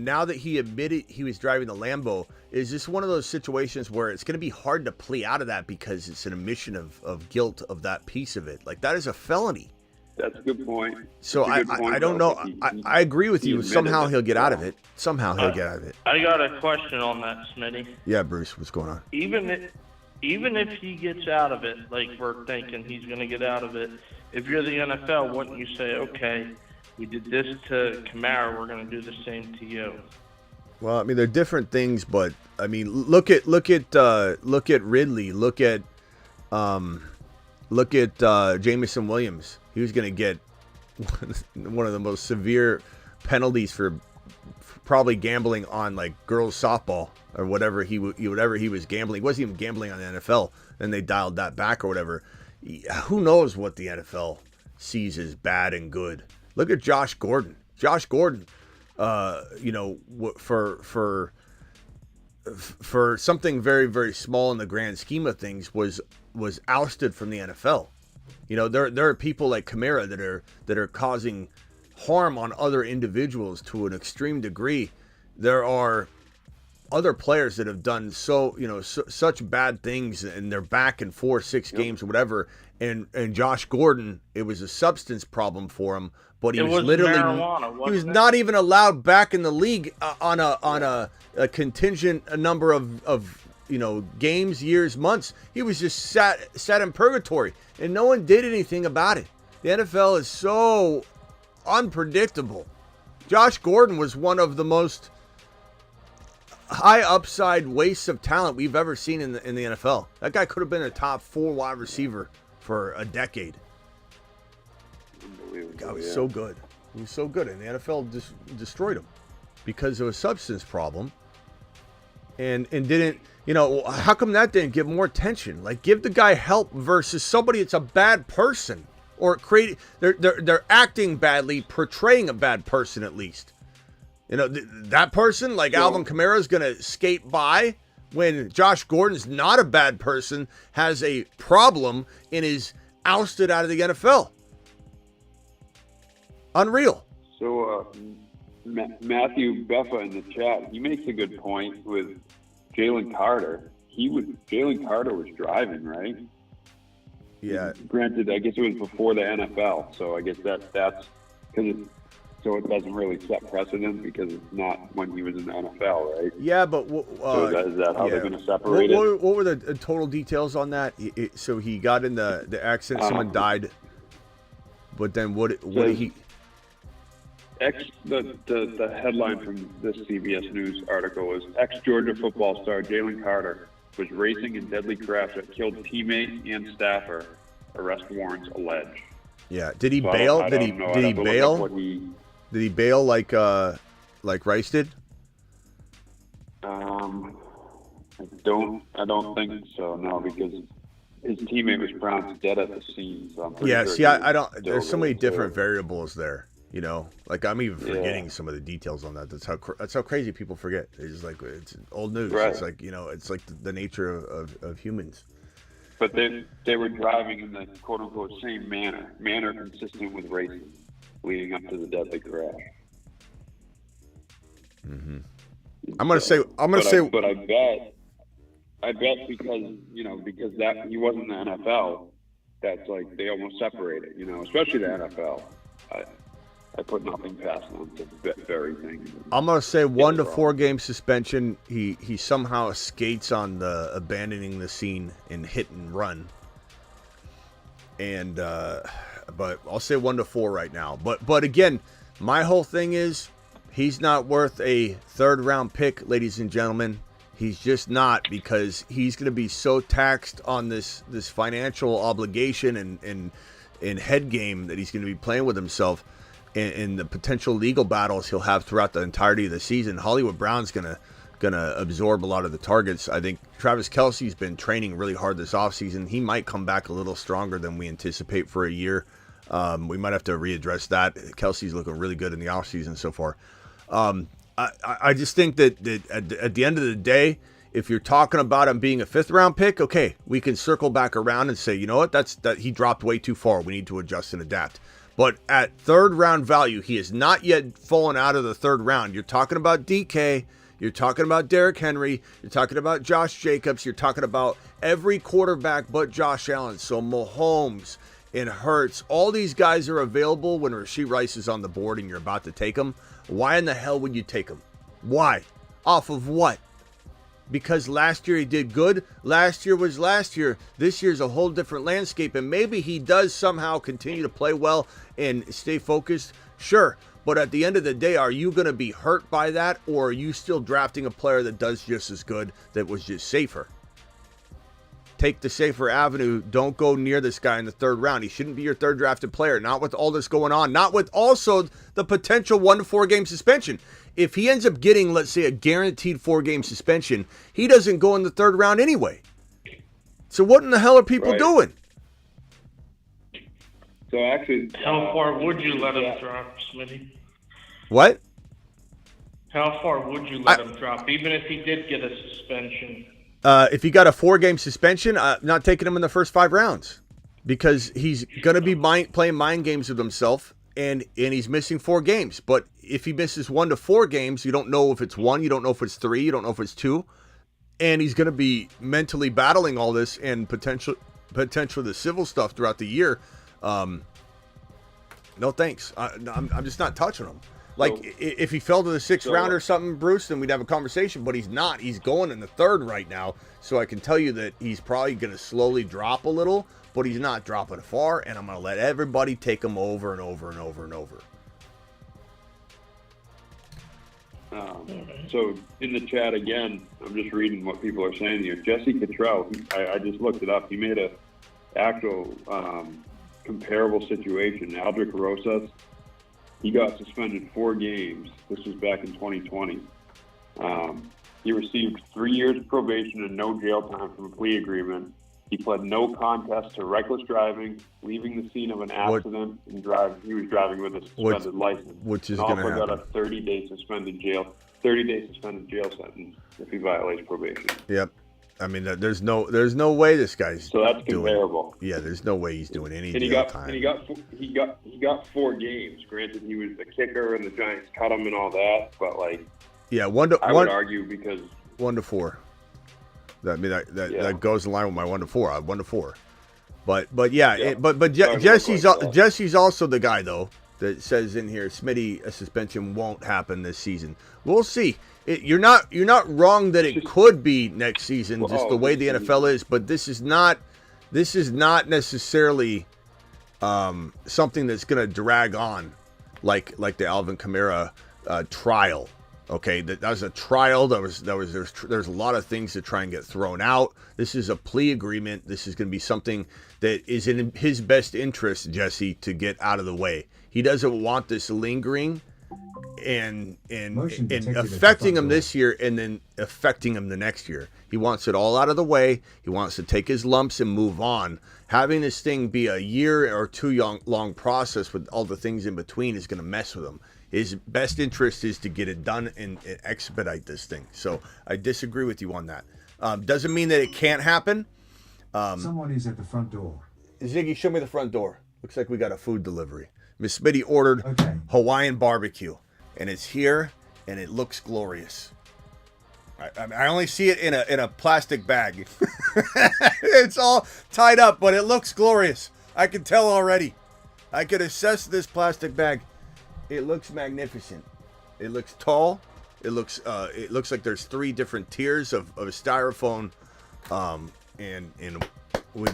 now that he admitted he was driving the Lambo. Is this one of those situations where it's going to be hard to plea out of that because it's an admission of guilt of that piece of it? Like that is a felony. That's a good point. So I don't know. I agree with you. Somehow he'll get out of it. I got a question on that, Smitty. Yeah, Bruce, what's going on? Even if he gets out of it, like we're thinking he's going to get out of it, if you're the NFL, wouldn't you say, okay, we did this to Kamara, we're going to do the same to you? Well, I mean, they're different things, but I mean, look at Ridley, look at Jamison Williams. He was going to get one of the most severe penalties for probably gambling on like girls softball or whatever he was gambling. He wasn't even gambling on the NFL, and they dialed that back or whatever. Who knows what the NFL sees as bad and good? Look at Josh Gordon. For something very, very small in the grand scheme of things, was ousted from the NFL. There are people like Kamara that are causing harm on other individuals to an extreme degree. There are other players that have done such bad things, and they're back in 4 or 6 games or whatever. And Josh Gordon, it was a substance problem for him, but he was not even allowed back in the league on a contingent number of games, years, months. He was just sat in purgatory, and no one did anything about it. The NFL is so unpredictable. Josh Gordon was one of the most high upside wastes of talent we've ever seen in the NFL. That guy could have been a top 4 wide receiver for a decade. God, was so good. He was so good, and the NFL just destroyed him because of a substance problem. And didn't, how come that didn't get more attention? Like, give the guy help versus somebody that's a bad person, or they're acting badly, portraying a bad person at least. That person, like Alvin Kamara, is going to skate by when Josh Gordon's not a bad person, has a problem, and is ousted out of the NFL. Unreal. So, Matthew Beffa in the chat, he makes a good point with Jalen Carter. Jalen Carter was driving, right? Yeah. Granted, I guess it was before the NFL, so I guess that's because so it doesn't really set precedent because it's not when he was in the NFL, right? Yeah, but so is that how they're going to separate it? What were the total details on that? So he got in the accident, someone died, but then what did he? The headline from this CBS News article is ex-Georgia football star Jalen Carter was racing in deadly crash that killed teammate and staffer, arrest warrants allege. Yeah. Did he So bail? I Did don't he know. did I'd he have to look up bail? what he, Did he bail like Rice did? I don't think so. No, because his teammate was pronounced dead at the scene. So I'm pretty Yeah, sure see, he I was don't. still There's so there, many different too. variables there. You know, like I'm even forgetting Yeah. some of the details on that. That's how crazy people forget. It's just like it's old news. Right. It's like it's like the nature of humans. But they were driving in the quote unquote same manner consistent with racing, leading up to the deadly crash. Mm-hmm. I'm gonna say. But I bet because that he wasn't in the NFL, that's like they almost separated. Especially the NFL. I put nothing past them to bury things. I'm gonna say 1 to 4 game suspension. He somehow skates on the abandoning the scene and hit and run. And but I'll say 1 to 4 right now. But again, my whole thing is he's not worth a 3rd round pick, ladies and gentlemen. He's just not, because he's gonna be so taxed on this financial obligation and head game that he's gonna be playing with himself. And the potential legal battles he'll have throughout the entirety of the season. Hollywood Brown's gonna absorb a lot of the targets. I think Travis Kelce's been training really hard this offseason. He might come back a little stronger than we anticipate for a year. We might have to readdress that. Kelce's looking really good in the offseason so far. I just think that at the end of the day, if you're talking about him being a 5th round pick, okay, we can circle back around and say, you know what, that he dropped way too far. We need to adjust and adapt. But at 3rd round value, he has not yet fallen out of the 3rd round. You're talking about DK. You're talking about Derrick Henry. You're talking about Josh Jacobs. You're talking about every quarterback but Josh Allen. So Mahomes and Hurts, all these guys are available when Rashee Rice is on the board and you're about to take him. Why in the hell would you take him? Why? Off of what? Because last year he did good. Last year was last year. This year's a whole different landscape, and maybe he does somehow continue to play well and stay focused. Sure, but at the end of the day, are you going to be hurt by that, or are you still drafting a player that does just as good, that was just safer? Take the safer avenue. Don't go near this guy in the 3rd round. He shouldn't be your 3rd drafted player. Not with all this going on. Not with also the potential 1 to 4 game suspension. If he ends up getting, let's say, a guaranteed 4 game suspension, he doesn't go in the 3rd round anyway. So what in the hell are people doing? So actually, how far would you let him drop, Smitty? What? How far would you let him drop, even if he did get a suspension? If he got a 4 game suspension, not taking him in the first 5 rounds, because he's going to be playing mind games with himself, and he's missing 4 games. But if he misses 1 to 4 games, you don't know if it's 1, you don't know if it's 3, you don't know if it's 2, and he's going to be mentally battling all this and potential the civil stuff throughout the year. No thanks. I'm just not touching him. Like, if he fell to the 6th round or something, Bruce, then we'd have a conversation. But he's not. He's going in the 3rd right now. So I can tell you that he's probably going to slowly drop a little, but he's not dropping far. And I'm going to let everybody take him over and over and over and over. So in the chat again, I'm just reading what people are saying here. Jesse Cottrell, I just looked it up. He made a actual comparable situation. Aldrich Rosas, he got suspended 4 games. This was back in 2020. He received 3 years probation and no jail time from a plea agreement. He pled no contest to reckless driving, leaving the scene of an accident, and he was driving with a suspended license. Which is and going to also happen. got a 30-day suspended jail sentence if he violates probation. Yep. I mean, there's no way this guy's So that's comparable. Yeah, there's no way he's doing any And jail time. he got 4 games. Granted, he was the kicker, and the Giants cut him and all that. But Yeah, I would argue because 1 to 4. That goes in line with my 1 to 4. 1 to 4. But Jesse's also the guy though that says in here, Smitty, a suspension won't happen this season. We'll see. You're not wrong that it could be next season, just the way the NFL is. But this is not necessarily something that's going to drag on like the Alvin Kamara trial. Okay, that was a trial. There's a lot of things to try and get thrown out. This is a plea agreement. This is going to be something that is in his best interest, Jesse, to get out of the way. He doesn't want this lingering and affecting him this year and then affecting him the next year. He wants it all out of the way. He wants to take his lumps and move on. Having this thing be a year or two long process with all the things in between is going to mess with him. His best interest is to get it done and expedite this thing. So I disagree with you on that. Doesn't mean that it can't happen. Someone is at the front door. Ziggy, show me the front door. Looks like we got a food delivery. Miss Smitty ordered Hawaiian barbecue, and it's here, and it looks glorious. I only see it in a plastic bag. It's all tied up, but it looks glorious. I can tell already. I could assess this plastic bag. It looks magnificent. It looks tall. It looks like there's 3 different tiers of styrofoam, and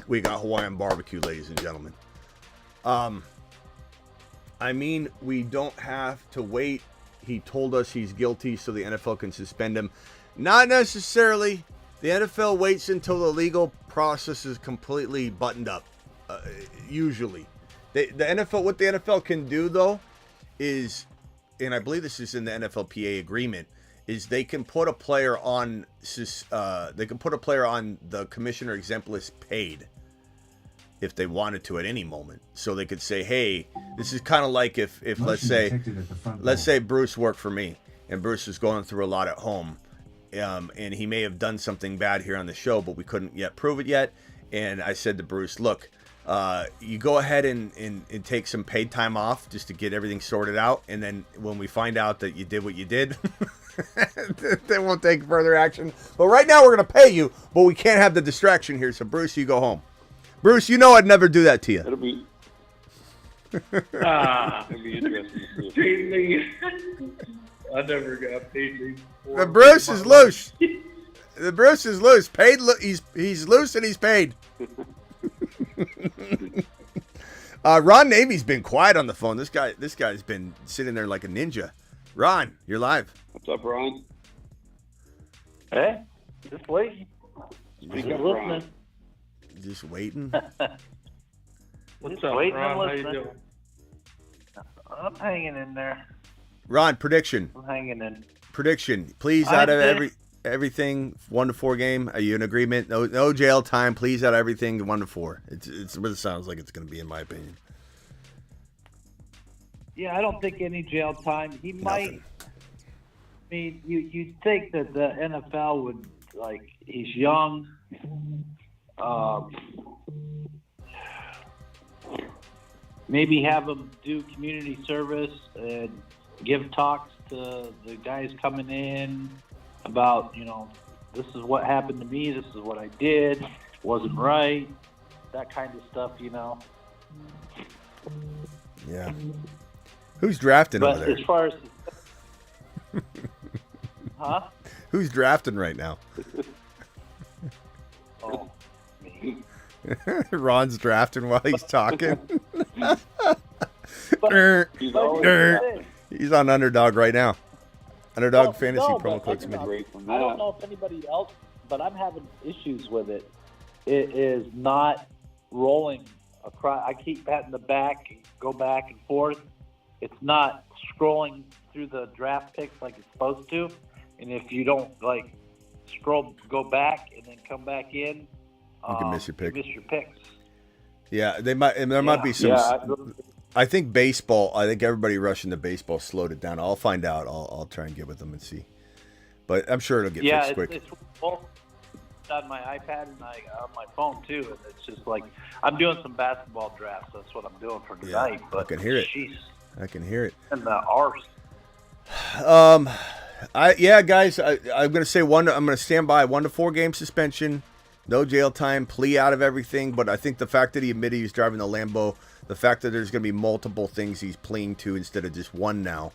we got Hawaiian barbecue, ladies and gentlemen. I mean, we don't have to wait. He told us he's guilty, so the NFL can suspend him. Not necessarily. The NFL waits until the legal process is completely buttoned up. Usually, the NFL. What the NFL can do though is, and I believe this is in the NFLPA agreement, is they can put a player on the commissioner exempt list paid if they wanted to at any moment. So they could say, hey, this is kind of like if let's say Bruce worked for me and Bruce is going through a lot at home, and he may have done something bad here on the show, but we couldn't yet prove it yet. And I said to Bruce, look, you go ahead and take some paid time off just to get everything sorted out. And then when we find out that you did what you did, they won't take further action. But right now we're going to pay you, but we can't have the distraction here. So Bruce, you go home. Bruce, you know I'd never do that to you. It'll be interesting to see. I never got paid. The Bruce is loose. The Bruce is loose. Paid. He's loose and he's paid. Ron Navy's been quiet on the phone. This guy's been sitting there like a ninja. Ron, you're live. What's up, Ron? Hey, just waiting. Speak up, Ron. Just waiting. What's Just up, waiting Ron? and How you listening. doing? I'm hanging in there. Ron, prediction. I'm hanging in. Prediction. Please, I out of think- everything, 1-4 game. Are you in agreement? No jail time. Please, out of everything, 1-4. It's what it sounds like it's going to be, in my opinion. Yeah, I don't think any jail time. He might. Nothing. I mean, you'd think that the NFL would, like, he's young. Maybe have him do community service and give talks to the guys coming in about, this is what happened to me, this is what I did, wasn't right, that kind of stuff, Yeah. Who's drafting But over there? as far as, huh? Who's drafting right now? Oh, me. Ron's drafting while he's talking. But He's on Underdog right now. Underdog Well, Fantasy no, promo but code think about Smitty. it. I don't know if anybody else, but I'm having issues with it. It is not rolling across. I keep patting the back, go back and forth. It's not scrolling through the draft picks like it's supposed to. And if you don't scroll, go back and then come back in, You can miss your pick. You miss your picks. Yeah, there might be some. I think baseball. I think everybody rushing to baseball slowed it down. I'll find out. I'll try and get with them and see. But I'm sure it'll get fixed quick. It's both on my iPad and on my phone too. And it's just like I'm doing some basketball drafts. That's what I'm doing for tonight. Yeah, but I can hear it. Jeez. I can hear it. And the arse. Guys, I'm gonna say I'm gonna stand by 1-4 game suspension, no jail time, plea out of everything. But I think the fact that he admitted he was driving the Lambo, the fact that there's gonna be multiple things he's pleading to instead of just one now,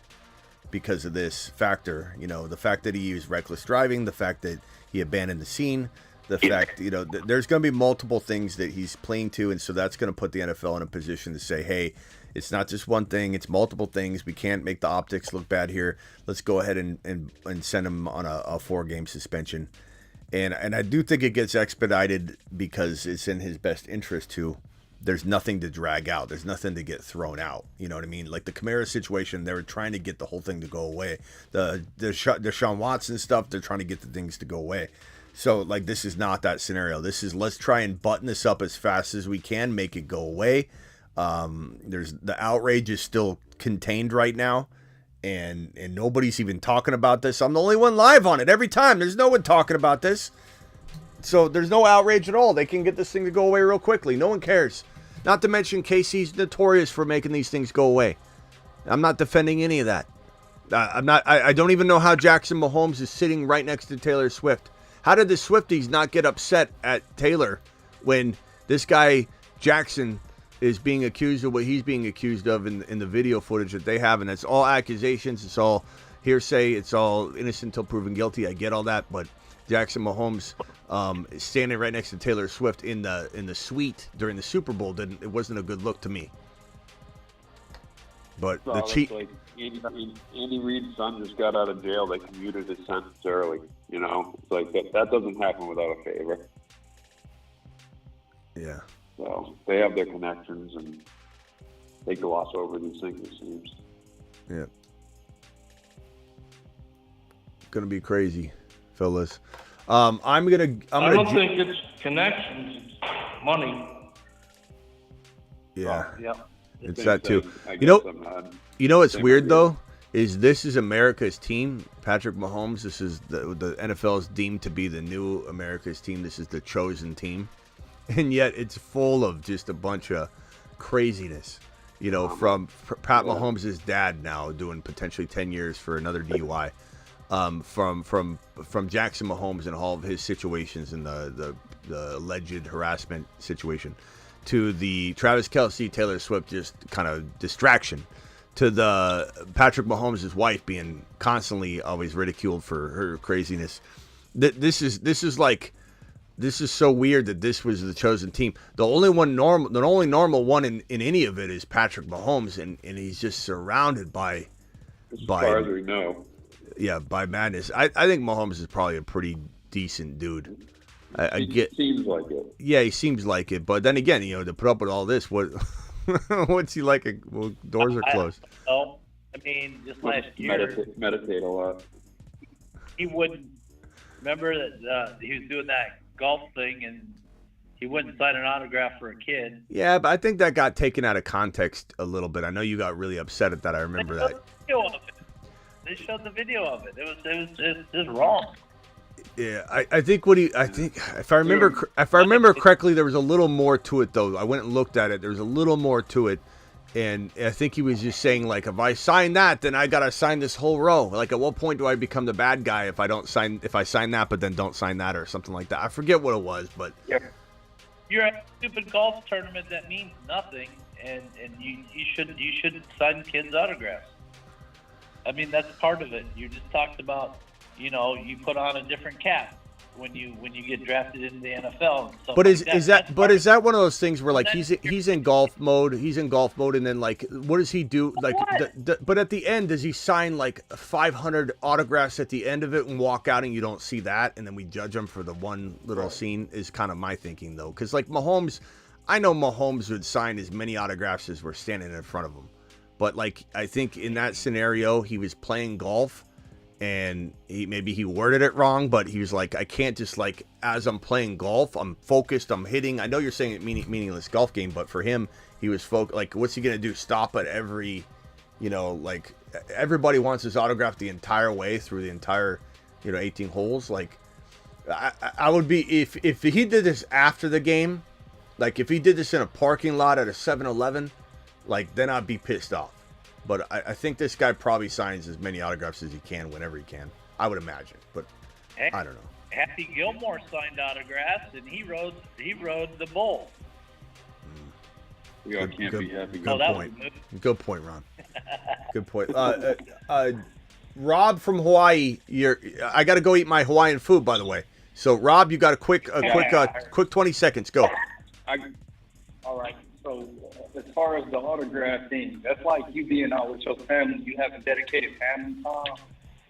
because of this factor, the fact that he used reckless driving, the fact that he abandoned the scene, the fact, there's going to be multiple things that he's playing to, and so that's going to put the NFL in a position to say, hey, it's not just one thing, it's multiple things. We can't make the optics look bad here. Let's go ahead and send him on a 4-game suspension. And I do think it gets expedited because it's in his best interest to. There's nothing to drag out. There's nothing to get thrown out. You know what I mean? Like the Kamara situation, they were trying to get the whole thing to go away. The Deshaun Watson stuff, they're trying to get the things to go away. So, like, this is not that scenario. This is, let's try and button this up as fast as we can, make it go away. The outrage is still contained right now, and nobody's even talking about this. I'm the only one live on it every time. There's no one talking about this. So there's no outrage at all. They can get this thing to go away real quickly. No one cares. Not to mention KC's notorious for making these things go away. I'm not defending any of that. I don't even know how Jackson Mahomes is sitting right next to Taylor Swift. How did the Swifties not get upset at Taylor when this guy Jackson is being accused of what he's being accused of in the video footage that they have? And it's all accusations. It's all hearsay. It's all innocent until proven guilty. I get all that. But Jackson Mahomes standing right next to Taylor Swift in the suite during the Super Bowl, it wasn't a good look to me. But the cheat. Like Andy Reid's son just got out of jail. They commuted his sentence early. It's like that doesn't happen without a favor. Yeah. So they have their connections, and they gloss over these things, it seems. Yeah. Gonna be crazy, fellas. I don't think it's connections, it's money. Yeah. Yeah. It's that too. What's weird though is this is America's team. Patrick Mahomes. This is the NFL is deemed to be the new America's team. This is the chosen team, and yet it's full of just a bunch of craziness. From Pat Mahomes' dad now doing potentially 10 years for another DUI. From Jackson Mahomes and all of his situations in the alleged harassment situation, to the Travis Kelce, Taylor Swift just kind of distraction, to the Patrick Mahomes' wife being constantly always ridiculed for her craziness. This is so weird that this was the chosen team. The only normal one in any of it is Patrick Mahomes, and he's just surrounded by as far as we know. Yeah, by madness. I think Mahomes is probably a pretty decent dude. He seems like it. Yeah, he seems like it. But then again, to put up with all this, what's he like? Well, doors are closed. Just last year. Meditate a lot. He wouldn't. Remember that he was doing that golf thing, and he wouldn't sign an autograph for a kid. Yeah, but I think that got taken out of context a little bit. I know you got really upset at that. I remember that. They showed the video of it. It was just wrong. Yeah, I think if I remember correctly, there was a little more to it though. I went and looked at it. There was a little more to it, and I think he was just saying like, if I sign that, then I gotta sign this whole row. Like, at what point do I become the bad guy if I sign that, but then don't sign that or something like that? I forget what it was, but you're at a stupid golf tournament that means nothing, and you shouldn't sign kids' autographs. That's part of it. You just talked about, you put on a different cap when you get drafted into the NFL. But is that one of those things where like he's in golf mode? He's in golf mode, and then like, what does he do? Like, but at the end, does he sign like 500 autographs at the end of it and walk out, and you don't see that, and then we judge him for the one little scene? Is kind of my thinking though, because like Mahomes, I know Mahomes would sign as many autographs as were standing in front of him. But like, I think in that scenario, he was playing golf, and maybe he worded it wrong, but he was like, I can't just like, as I'm playing golf, I'm focused, I'm hitting. I know you're saying it meaningless golf game, but for him, he was focused. Like, what's he gonna do? Stop at every, like everybody wants his autograph the entire way through the entire, 18 holes. Like, I would be if he did this after the game, like if he did this in a parking lot at a 7-Eleven. Like, then I'd be pissed off. But I think this guy probably signs as many autographs as he can whenever he can. I would imagine, but I don't know. Happy Gilmore signed autographs, and he rode the bull. We all can't be happy. Good point. Good point, Ron. Good point. Rob from Hawaii, I got to go eat my Hawaiian food, by the way. So Rob, you got a quick 20 seconds. Go. All right. So as far as the autograph thing, that's like you being out with your family. You have a dedicated family time,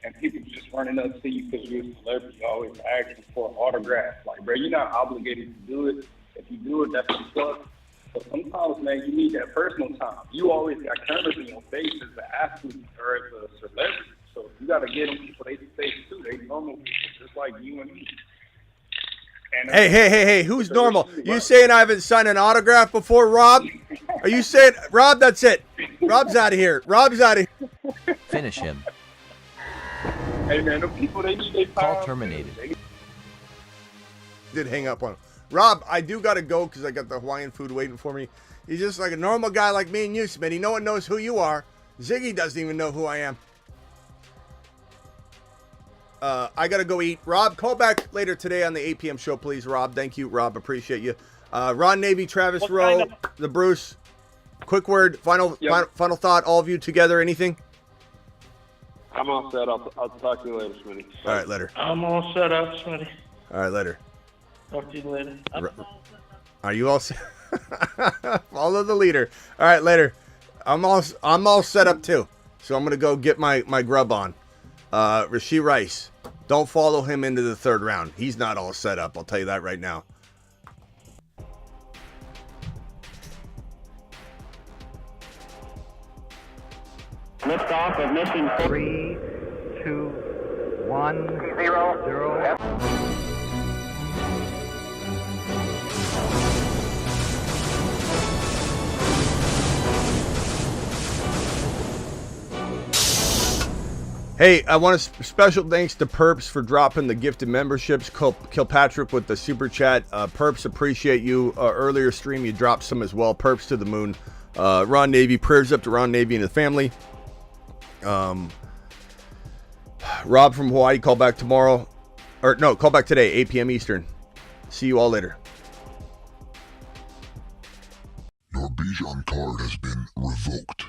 and people just running up to you because you're a celebrity, always asking for an autograph. Like, bro, you're not obligated to do it. If you do it, that's what's up. But sometimes, man, you need that personal time. You always got cameras in your face as an athlete or as a celebrity. So you got to get them people they face too. They normal people, just like you and me. And, Hey, who's normal? You saying I haven't signed an autograph before, Rob? Are you saying, Rob, that's it. Rob's out of here. Rob's out of here. Finish him. Hey, man, the people, they need their time. Call terminated. Did hang up on him. Rob, I do got to go because I got the Hawaiian food waiting for me. He's just like a normal guy like me and you, Smitty. No one knows who you are. Ziggy doesn't even know who I am. I got to go eat. Rob, call back later today on the 8 p.m. show, please, Rob. Thank you, Rob. Appreciate you. Ron Navy, Travis Rowe, the Bruce. Quick word, final thought, all of you together, anything? I'm all set. I'll talk to you later, Smitty. All right, later. I'm all set up, Smitty. All right, later. Talk to you later. Are you all set? Follow the leader. All right, later. I'm all set up too. So I'm gonna go get my grub on. Rashee Rice. Don't follow him into the third round. He's not all set up. I'll tell you that right now. Lift off of mission 3, 2, 1, 0. Hey, I want a special thanks to Perps for dropping the gifted memberships. Kilpatrick with the super chat. Perps, appreciate you. Earlier stream, you dropped some as well. Perps to the moon. Ron Navy, prayers up to Ron Navy and the family. Rob from Hawaii, call back tomorrow. Or no, call back today, 8 p.m. Eastern. See you all later. Your Bijan card has been revoked.